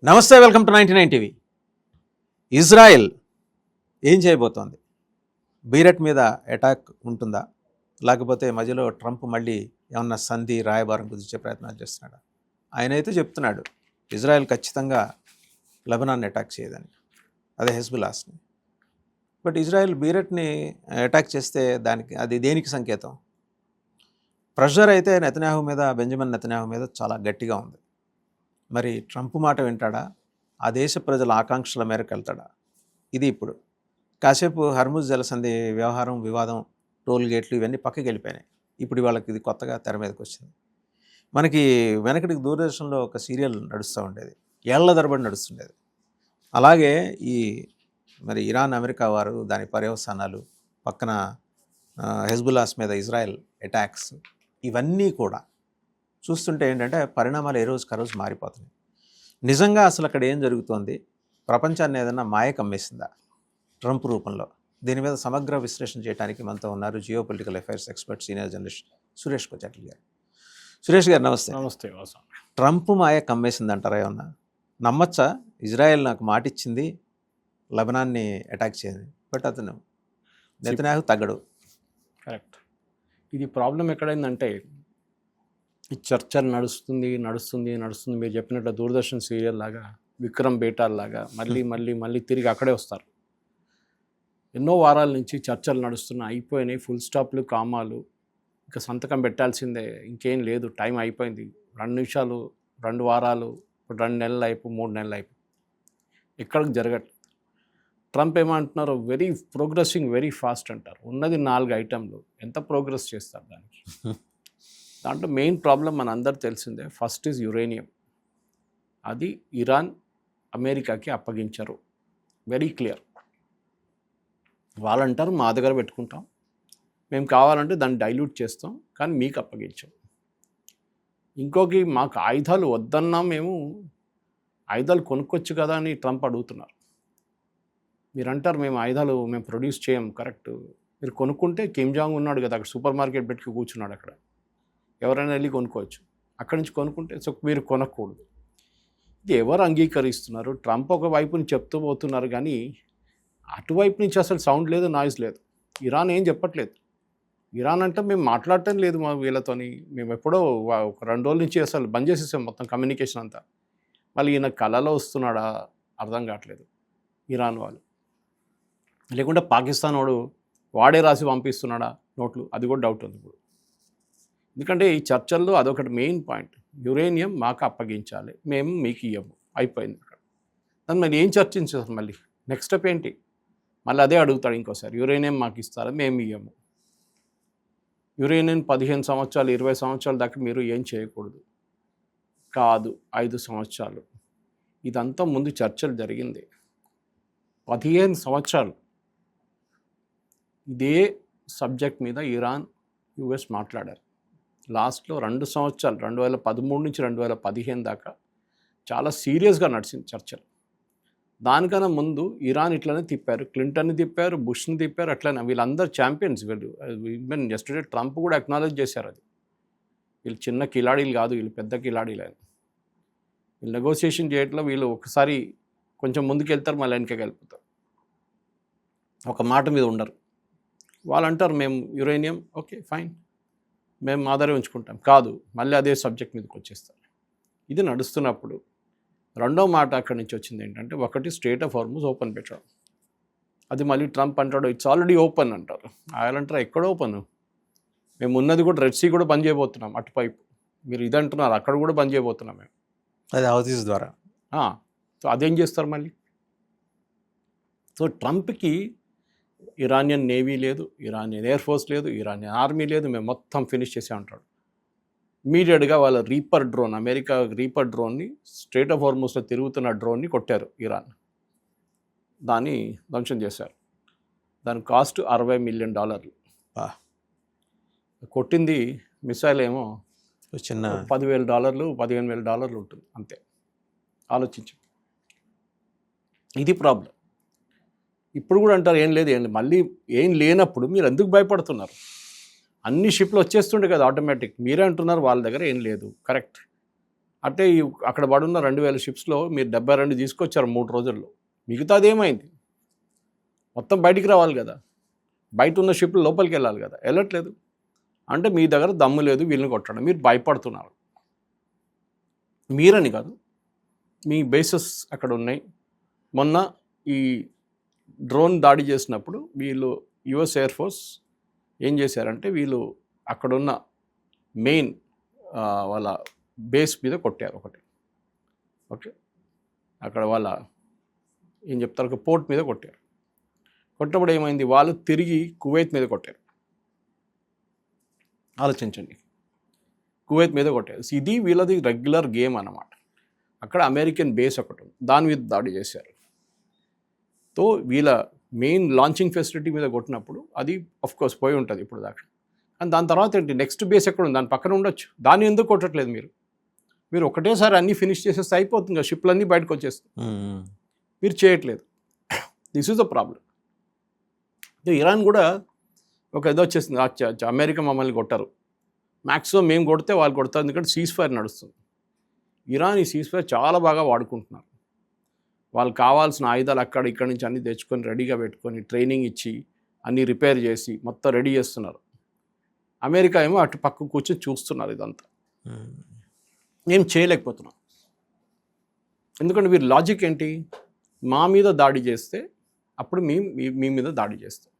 నమస్తే, welcome to 99 TV. Israel ఏం చేయబోతోంది? బీరట్ మీద అటాక్ ఉంటుందా, లేకపోతే మధ్యలో ట్రంప్ మళ్ళీ ఏమన్నా సంధి రాయబారం కుదిర్చే ప్రయత్నాలు చేస్తున్నాడా? ఆయన అయితే చెప్తున్నాడు ఇజ్రాయెల్ ఖచ్చితంగా లెబనాన్ని అటాక్ చేయదని, అదే హెజ్బుల్లాస్ని. బట్ ఇజ్రాయెల్ బీరట్ని అటాక్ చేస్తే అది దేనికి సంకేతం? ప్రెషర్ అయితే నెతన్యాహు మీద, బెంజమిన్ నెతన్యాహు మీద చాలా గట్టిగా ఉంది. మరి ట్రంప్ మాట వింటాడా? ఆ దేశ ప్రజల ఆకాంక్షల మేరకు వెళ్తాడా? ఇది ఇప్పుడు కాసేపు హర్ముజ్ జలసంధి వ్యవహారం, వివాదం, టోల్ గేట్లు ఇవన్నీ పక్కకి వెళ్ళిపోయినాయి. ఇప్పుడు వాళ్ళకి ఇది కొత్తగా తెర మీదకి వచ్చింది. మనకి వెనకటికి దూరదర్శన్లో ఒక సీరియల్ నడుస్తూ ఉండేది, ఏళ్ల తరబడి నడుస్తుండేది. అలాగే ఈ మరి ఇరాన్ అమెరికా వారు, దాని పర్యవసానాలు, పక్కన హెజ్బుల్లాస్ మీద ఇజ్రాయెల్ అటాక్స్, ఇవన్నీ కూడా చూస్తుంటే ఏంటంటే పరిణామాలు ఏ రోజుకి ఆ రోజు మారిపోతున్నాయి. నిజంగా అసలు అక్కడ ఏం జరుగుతోంది? ప్రపంచాన్ని ఏదైనా మాయ కమ్మేసిందా ట్రంప్ రూపంలో? దీని మీద సమగ్ర విశ్లేషణ చేయడానికి మనతో ఉన్నారు geopolitical affairs expert, senior journalist Suresh Kochatla గారు. సురేష్ గారు నమస్తే. నమస్తే. ట్రంప్ మాయ కమ్మేసింది అంటారా? ఏమన్నా నమ్మచ్చా? ఇజ్రాయెల్ నాకు మాట ఇచ్చింది లెబనాన్ని అటాక్ చేయని, బట్ అతను నెతన్యాహు తగ్గడు. కరెక్ట్. ఇది ప్రాబ్లం ఎక్కడైందంటే, ఈ చర్చ నడుస్తుంది. మీరు చెప్పినట్లు దూరదర్శన్ సీరియల్ లాగా, విక్రమ్ బేటాల్ లాగా మళ్ళీ తిరిగి అక్కడే వస్తారు. ఎన్నో వారాల నుంచి చర్చలు నడుస్తున్నాయి, అయిపోయినాయి, ఫుల్ స్టాప్లు, కామాలు, ఇంకా సంతకం పెట్టాల్సిందే, ఇంకేం లేదు, టైం అయిపోయింది, 2 నిమిషాలు, 2 వారాలు, 2 నెలలు అయిపోయి, 3 నెలలు అయిపోయి, ఎక్కడికి జరగట్లేదు. ట్రంప్ ఏమంటున్నారు? ప్రోగ్రెసింగ్ వెరీ ఫాస్ట్ అంటారు. ఉన్నది 4 ఐటెంలు, ఎంత ప్రోగ్రెస్ చేస్తారు దానికి? దాంట్లో మెయిన్ ప్రాబ్లం మన అందరు తెలిసిందే. First is uranium. అది ఇరాన్ అమెరికాకి అప్పగించరు, వెరీ క్లియర్. వాళ్ళంటారు మా దగ్గర పెట్టుకుంటాం, మేము కావాలంటే దాన్ని డైల్యూట్ చేస్తాం, కానీ మీకు అప్పగించాం. ఇంకొకటి, మాకు ఆయుధాలు వద్దన్నా మేము ఆయుధాలు కొనుక్కొచ్చు కదా అని ట్రంప్ అడుగుతున్నారు. మీరంటారు మేము ఆయుధాలు ప్రొడ్యూస్ చేయం, కరెక్ట్. మీరు కొనుక్కుంటే కిమ్ జాంగ్ ఉన్నాడు కదా అక్కడ, సూపర్ మార్కెట్ పెట్టుకు కూర్చున్నాడు అక్కడ, ఎవరైనా వెళ్ళి కొనుక్కోవచ్చు. అక్కడి నుంచి కొనుక్కుంటే సో మీరు కొనకూడదు. ఇది ఎవరు అంగీకరిస్తున్నారు? ట్రంప్ ఒక వైపుని చెప్తూ పోతున్నారు, కానీ అటువైపు నుంచి అసలు సౌండ్ లేదు, నాయిస్ లేదు. ఇరాన్ ఏం చెప్పట్లేదు. ఇరాన్ అంటే మేము మాట్లాడటం లేదు మా వీళ్ళతోని, మేము ఎప్పుడో ఒక 2 రోజుల నుంచి అసలు బంద్ చేసేసాం మొత్తం కమ్యూనికేషన్ అంతా. మళ్ళీ ఈయన కళలో వస్తున్నాడా అర్థం కావట్లేదు ఇరాన్ వాళ్ళు, లేకుంటే పాకిస్తాన్ వాడే రాసి పంపిస్తున్నాడా నోట్లు, అది కూడా డౌట్ ఉంది ఇప్పుడు. ఎందుకంటే ఈ చర్చల్లో అదొకటి మెయిన్ పాయింట్. యురేనియం మాకు అప్పగించాలి, మేము మీకు ఇవ్వము, అయిపోయింది అక్కడ. దాన్ని మరి ఏం చర్చించారు? మళ్ళీ నెక్స్ట్ స్టెప్ ఏంటి? మళ్ళీ అదే అడుగుతాడు ఇంకోసారి, యురేనియం మాకు ఇస్తారా? మేము ఇవ్వము. యురేనియం 15 సంవత్సరాలు 20 సంవత్సరాల దాకా మీరు ఏం చేయకూడదు. కాదు, 5 సంవత్సరాలు. ఇదంతా ముందు చర్చలు జరిగింది. 15 సంవత్సరాలు ఇదే సబ్జెక్ట్ మీద ఇరాన్, యుఎస్ మాట్లాడారు. లాస్ట్లో 2 సంవత్సరాలు, 2013 నుంచి 2015 దాకా చాలా సీరియస్గా నడిచింది చర్చలు. దానికన్నా ముందు ఇరాన్ ఇట్లనే తిప్పారు, క్లింటన్ని తిప్పారు, బుష్ని తిప్పారు, అట్లనే వీళ్ళందరూ ఛాంపియన్స్. ఈవెన్ జస్టిడే ట్రంప్ కూడా అక్నాలెడ్జ్ చేశారు, అది వీళ్ళు చిన్న కిలాడీలు కాదు, వీళ్ళు పెద్ద కిలాడీలు. వీళ్ళు నెగోసియేషన్ చేయట్లో వీళ్ళు ఒకసారి కొంచెం ముందుకు వెళ్తారు, మళ్ళీ వెనకకి వెళ్ళిపోతారు, ఒక మాట మీద ఉండరు. వాళ్ళు అంటారు మేము యురేనియం ఓకే ఫైన్, మేము మా దగ్గర ఉంచుకుంటాం. కాదు, మళ్ళీ అదే సబ్జెక్ట్ మీదకి వచ్చేస్తారు. ఇది నడుస్తున్నప్పుడు రెండో మాట అక్కడి నుంచి వచ్చింది ఏంటంటే, ఒకటి స్ట్రెయిట్ ఆఫ్ హార్ముజ్ ఓపెన్ పెట్టడం. అది మళ్ళీ ట్రంప్ అంటాడు ఇట్స్ ఆల్రెడీ ఓపెన్ అంటారు. ఆయన అంటారు ఎక్కడ ఓపెన్? మేము ఉన్నది కూడా రెడ్ సీ కూడా బంద్ చేయబోతున్నాం, అటుపైపు మీరు ఇది అంటున్నారు, అక్కడ కూడా బంద్ చేయబోతున్నాం మేము, అది హౌతీస్ ద్వారా. సో అదేం చేస్తారు మళ్ళీ? సో ట్రంప్కి ఇరానియన్ నేవీ లేదు, ఇరానియన్ ఎయిర్ ఫోర్స్ లేదు, ఇరానియన్ ఆర్మీ లేదు, మేము మొత్తం ఫినిష్ చేసే ఉంటాడు. ఇమీడియట్గా వాళ్ళ రీపర్ డ్రోన్, అమెరికా రీపర్ డ్రోన్ని, స్ట్రెయిట్ ఆఫ్ హార్ముజ్లో తిరుగుతున్న డ్రోన్ని కొట్టారు ఇరాన్. దాన్ని ధ్వంసం చేశారు. దాని కాస్ట్ $60 మిలియన్. కొట్టింది మిసైల్ ఏమో చిన్న $10,000 $15,000 ఉంటుంది అంతే. ఆలోచించు, ఇది ప్రాబ్లం. ఇప్పుడు కూడా అంటారు ఏం లేదు. మళ్ళీ ఏం లేనప్పుడు మీరు ఎందుకు భయపడుతున్నారు? అన్ని షిప్లు వచ్చేస్తుండే కదా ఆటోమేటిక్. మీరే అంటున్నారు వాళ్ళ దగ్గర ఏం లేదు, కరెక్ట్. అంటే అక్కడ పడున్న 2000 షిప్స్లో మీరు 72 తీసుకొచ్చారు 3 రోజుల్లో. మిగతాది ఏమైంది? మొత్తం బయటికి రావాలి కదా, బయట ఉన్న షిప్లు లోపలికి వెళ్ళాలి కదా, వెళ్ళట్లేదు. అంటే మీ దగ్గర దమ్ము లేదు వీళ్ళని కొట్టడం, మీరు భయపడుతున్నారు. మీరని కాదు, మీ బేసెస్ అక్కడ ఉన్నాయి. మొన్న ఈ డ్రోన్ దాడి చేసినప్పుడు వీళ్ళు యుఎస్ ఎయిర్ ఫోర్స్ ఏం చేశారంటే వీళ్ళు అక్కడున్న మెయిన్ వాళ్ళ బేస్ మీద కొట్టారు ఒకటి. ఓకే, అక్కడ వాళ్ళ ఏం చెప్తారు, ఒక పోర్ట్ మీద కొట్టారు. కొట్టినప్పుడు ఏమైంది, వాళ్ళు తిరిగి కువైత్ మీద కొట్టారు. ఆలోచించండి, కువైత్ మీద కొట్టారు. ఇది వీళ్ళది రెగ్యులర్ గేమ్ అన్నమాట. అక్కడ అమెరికన్ బేస్ ఒకటి ఉంది, దాని మీద దాడి చేశారు. తో వీళ్ళ మెయిన్ లాంచింగ్ ఫెసిలిటీ మీద కొట్టినప్పుడు అది కోర్స్ పోయి ఉంటుంది ఇప్పుడు దాకా. కానీ దాని తర్వాత ఏంటి, నెక్స్ట్ బేస్ ఎక్కడ ఉంది, దాని పక్కన ఉండొచ్చు. దాన్ని ఎందుకు కొట్టట్లేదు మీరు ఒకటేసారి అన్నీ ఫినిష్ చేసేస్తే అయిపోతుంది కదా, షిప్లన్నీ బయటకు వచ్చేస్తాయి. మీరు చేయట్లేదు. This is the problem. Iran కూడా ఒక ఏదో వచ్చేసింది, అమెరికా మమ్మల్ని కొట్టారు, మ్యాక్సిమం మేము కొడితే వాళ్ళు కొడతారు, ఎందుకంటే సీజ్ ఫైర్ నడుస్తుంది. ఇరాన్ ఈ సీజ్ ఫైర్ చాలా బాగా వాడుకుంటున్నారు. వాళ్ళు కావాల్సిన ఆయుధాలు ఇక్కడి నుంచి అన్నీ తెచ్చుకొని రెడీగా పెట్టుకొని ట్రైనింగ్ ఇచ్చి అన్నీ రిపేర్ చేసి మొత్తం రెడీ చేస్తున్నారు. అమెరికా ఏమో అటు పక్క కూర్చొని చూస్తున్నారు ఇదంతా. ఏం చేయలేకపోతున్నాం. ఎందుకంటే వీరి లాజిక్ ఏంటి, మా మీద దాడి చేస్తే అప్పుడు మీ మీద దాడి చేస్తాం.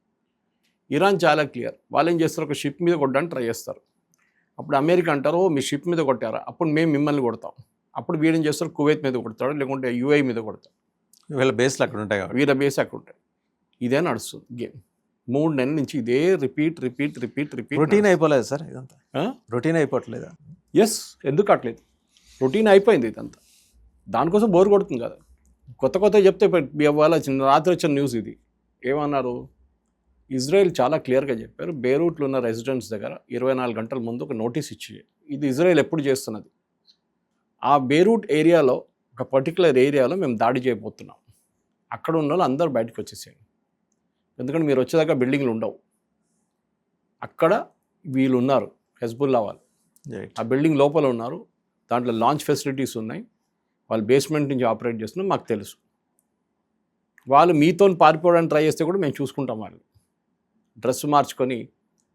ఇరాన్ చాలా క్లియర్. వాళ్ళు ఏం చేస్తారు, ఒక షిప్ మీద కొట్టడానికి ట్రై చేస్తారు. అప్పుడు అమెరికా అంటారు, మీ షిప్ మీద కొట్టారా, అప్పుడు మేము మిమ్మల్ని కొడతాం. అప్పుడు వీడేం చేస్తారు, కువైత్ మీద కొడతాడు, లేకుంటే యూఏ మీద కొడతాడు. వీళ్ళ బేస్లు అక్కడ ఉంటాయి, వీళ్ళ బేస్ అక్కడ ఉంటాయి. ఇదే నడుస్తుంది గేమ్. 3 నెలల నుంచి ఇదే రిపీట్. రొటీన్ అయిపోలేదు సార్ ఇదంతా, రొటీన్ అయిపోవట్లేదా? ఎస్, ఎందుకు అట్లేదు, రొటీన్ అయిపోయింది ఇదంతా. దానికోసం బోర్ కొడుతుంది కదా. కొత్త చెప్తే ఇవాళ రాత్రి వచ్చిన న్యూస్ ఇది. ఏమన్నారు, ఇజ్రాయెల్ చాలా క్లియర్గా చెప్పారు, బేరూట్లో ఉన్న రెసిడెంట్స్ దగ్గర 24 గంటల ముందు ఒక నోటీస్ ఇచ్చి, ఇది ఇజ్రాయెల్ ఎప్పుడు చేస్తున్నది, ఆ బేరూట్ ఏరియాలో ఒక పర్టికులర్ ఏరియాలో మేము దాడి చేయబోతున్నాం, అక్కడ ఉన్న వాళ్ళు అందరూ బయటకు వచ్చేసేయండి, ఎందుకంటే మీరు వచ్చేదాకా బిల్డింగ్లు ఉండవు. అక్కడ వీళ్ళు ఉన్నారు, హెజ్బుల్లా వాళ్ళు ఆ బిల్డింగ్ లోపల ఉన్నారు, దాంట్లో లాంచ్ ఫెసిలిటీస్ ఉన్నాయి, వాళ్ళు బేస్మెంట్ నుంచి ఆపరేట్ చేస్తున్నారు, మాకు తెలుసు. వాళ్ళు మీతో పారిపోవడానికి ట్రై చేస్తే కూడా మేము చూసుకుంటాం. వాళ్ళు డ్రెస్ మార్చుకొని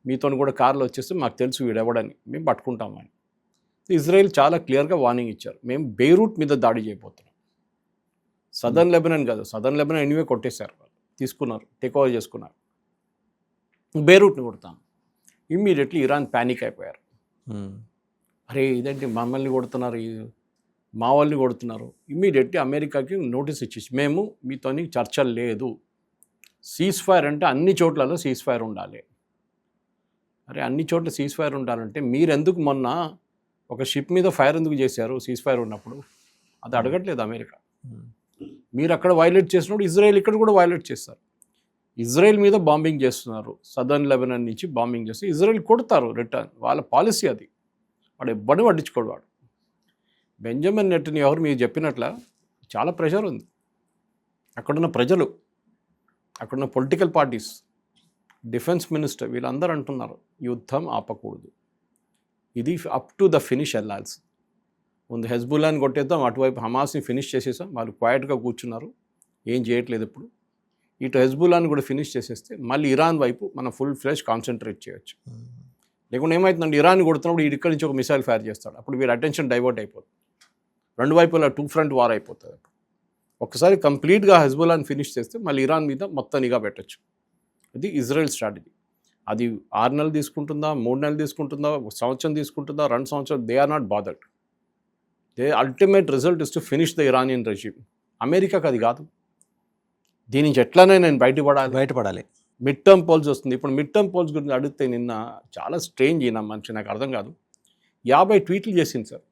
మీతో కూడా కార్లో వచ్చేస్తే మాకు తెలుసు వీడెవడని, మేము పట్టుకుంటామని. ఇజ్రాయెల్ చాలా క్లియర్గా వార్నింగ్ ఇచ్చారు, మేము బేరూట్ మీద దాడి చేయబోతున్నాం. సదర్న్ లెబనాన్ కాదు, సదర్న్ లెబనాన్ ఎనీవే కొట్టేశారు, వాళ్ళు తీసుకున్నారు, టేక్ ఓవర్ చేసుకున్నారు. బేరూట్ని కొడతాం. ఇమ్మీడియట్లీ ఇరాన్ ప్యానిక్ అయిపోయారు. అరే ఇదేంటి మమ్మల్ని కొడుతున్నారు, మా వాళ్ళని కొడుతున్నారు. ఇమ్మీడియట్లీ అమెరికాకి నోటీస్ ఇచ్చేసి, మేము మీతోని చర్చలు లేదు, సీజ్ ఫైర్ అంటే అన్ని చోట్లలో సీజ్ ఫైర్ ఉండాలి. అరే అన్ని చోట్ల సీజ్ ఫైర్ ఉండాలంటే మీరెందుకు మొన్న ఒక షిప్ మీద ఫైర్ ఎందుకు చేశారు సీజ్ ఫైర్ ఉన్నప్పుడు, అది అడగట్లేదు అమెరికా. మీరు అక్కడ వైలేట్ చేసినప్పుడు ఇజ్రాయెల్ ఇక్కడ కూడా వైలేట్ చేస్తారు. ఇజ్రాయెల్ మీద బాంబింగ్ చేస్తున్నారు, సదర్న్ లెబనాన్ నుంచి బాంబింగ్ చేస్తే ఇజ్రాయెల్ కొడతారు రిటర్న్, వాళ్ళ పాలసీ అది. వాడు ఎవ్వడిని పట్టించుకోడు. వాడు బెంజమిన్ నెటన్యాహు మీరు చెప్పినట్ల చాలా ప్రెషర్ ఉంది. అక్కడున్న ప్రజలు, అక్కడున్న పొలిటికల్ పార్టీస్, డిఫెన్స్ మినిస్టర్ వీళ్ళందరూ అంటున్నారు యుద్ధం ఆపకూడదు, ఇది అప్ టు ద ఫినిష్ వెళ్ళాల్సి. ముందు హెజ్బుల్లాని కొట్టేద్దాం, అటువైపు హమాస్ని ఫినిష్ చేసేసాం, వాళ్ళు క్వైట్గా కూర్చున్నారు, ఏం చేయట్లేదు. ఇప్పుడు ఇటు హెజ్బుల్లాని కూడా ఫినిష్ చేసేస్తే మళ్ళీ ఇరాన్ వైపు మనం ఫుల్ ఫ్లెష్ కాన్సన్ట్రేట్ చేయొచ్చు. లేకుంటే ఏమవుతుందంటే ఇరాన్ కొడుతున్నప్పుడు ఇక్కడి నుంచి ఒక మిసైల్ ఫైర్ చేస్తాడు, అప్పుడు వీరి అటెన్షన్ డైవర్ట్ అయిపోతుంది, రెండు వైపులా 2 ఫ్రంట్ వార్ అయిపోతుంది. అప్పుడు ఒకసారి కంప్లీట్గా హెజ్బుల్లాని ఫినిష్ చేస్తే మళ్ళీ ఇరాన్ మీద మొత్తం నిఘా పెట్టచ్చు. ఇది ఇజ్రాయెల్ స్ట్రాటజీ. అది 6 నెలలు తీసుకుంటుందా, 3 నెలలు తీసుకుంటుందా, 1 సంవత్సరం తీసుకుంటుందా, 2 సంవత్సరాలు, they are not bothered. The ultimate result is to finish the Iranian regime. అమెరికాకి అది కాదు, దీని నుంచి ఎట్లానే నేను బయటపడాలి. మిడ్ టర్మ్ పోల్స్ వస్తుంది. ఇప్పుడు మిడ్ టర్మ్ పోల్స్ గురించి అడిగితే నిన్న చాలా స్ట్రేంజ్ అయినా మనిషి, నాకు అర్థం కాదు. 50 ట్వీట్లు చేసింది సార్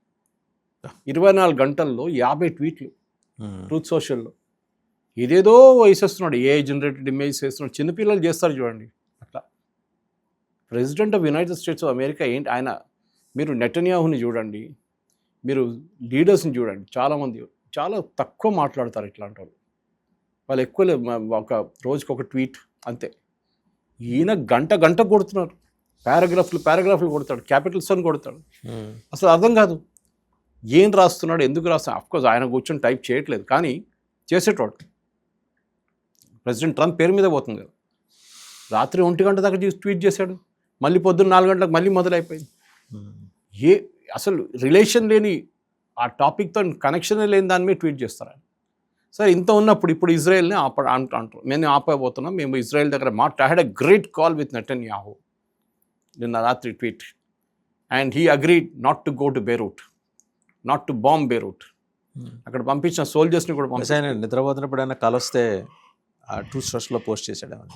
24 గంటల్లో, 50 ట్వీట్లు ట్రూత్ సోషల్లో. ఇదేదో వేసేస్తున్నాడు, ఏ జనరేటెడ్ ఇమేజ్ చేస్తున్నాడు, చిన్నపిల్లలు చేస్తారు చూడండి అట్లా. President of United states of America ఏంటి ఆయన, మీరు నెటన్యాహుని చూడండి, మీరు లీడర్స్ని చూడండి, చాలామంది చాలా తక్కువ మాట్లాడతారు ఇట్లాంటి వాళ్ళు. వాళ్ళు ఎక్కువ ఒక రోజుకి ఒక ట్వీట్ అంతే. ఈయన గంట కొడుతున్నారు, పారాగ్రాఫ్లు కొడతాడు, క్యాపిటల్స్ అని కొడతాడు. అసలు అర్థం కాదు, ఏం రాస్తున్నాడు, ఎందుకు రాస్తున్నాడు? అఫ్కోర్స్ ఆయన కూర్చొని టైప్ చేయట్లేదు, కానీ చేసేటోడు. ప్రెసిడెంట్ ట్రంప్ పేరు మీద పోతుంది కదా. రాత్రి 1 గంట దాకా ట్వీట్ చేశాడు, మళ్ళీ పొద్దున్న 4 గంటలకు మళ్ళీ మొదలైపోయింది. అసలు రిలేషన్ లేని ఆ టాపిక్తో కనెక్షనే లేని దాని మీద ట్వీట్ చేస్తారు. సరే, ఇంత ఉన్నప్పుడు ఇప్పుడు ఇజ్రాయెల్ని అంటారు, మేము ఆపైపోతున్నాం, మేము ఇజ్రాయెల్ దగ్గర I had a great call with Netanyahu నిన్న రాత్రి tweet, and he agreed not to go to Beirut, not to bomb Beirut. అక్కడ పంపించిన సోల్జర్స్ని కూడా ఆయన నిద్రపోతున్నప్పుడు ఏమైనా కలొస్తే ఆ ట్రూ స్ట్రెస్లో పోస్ట్ చేశాడు.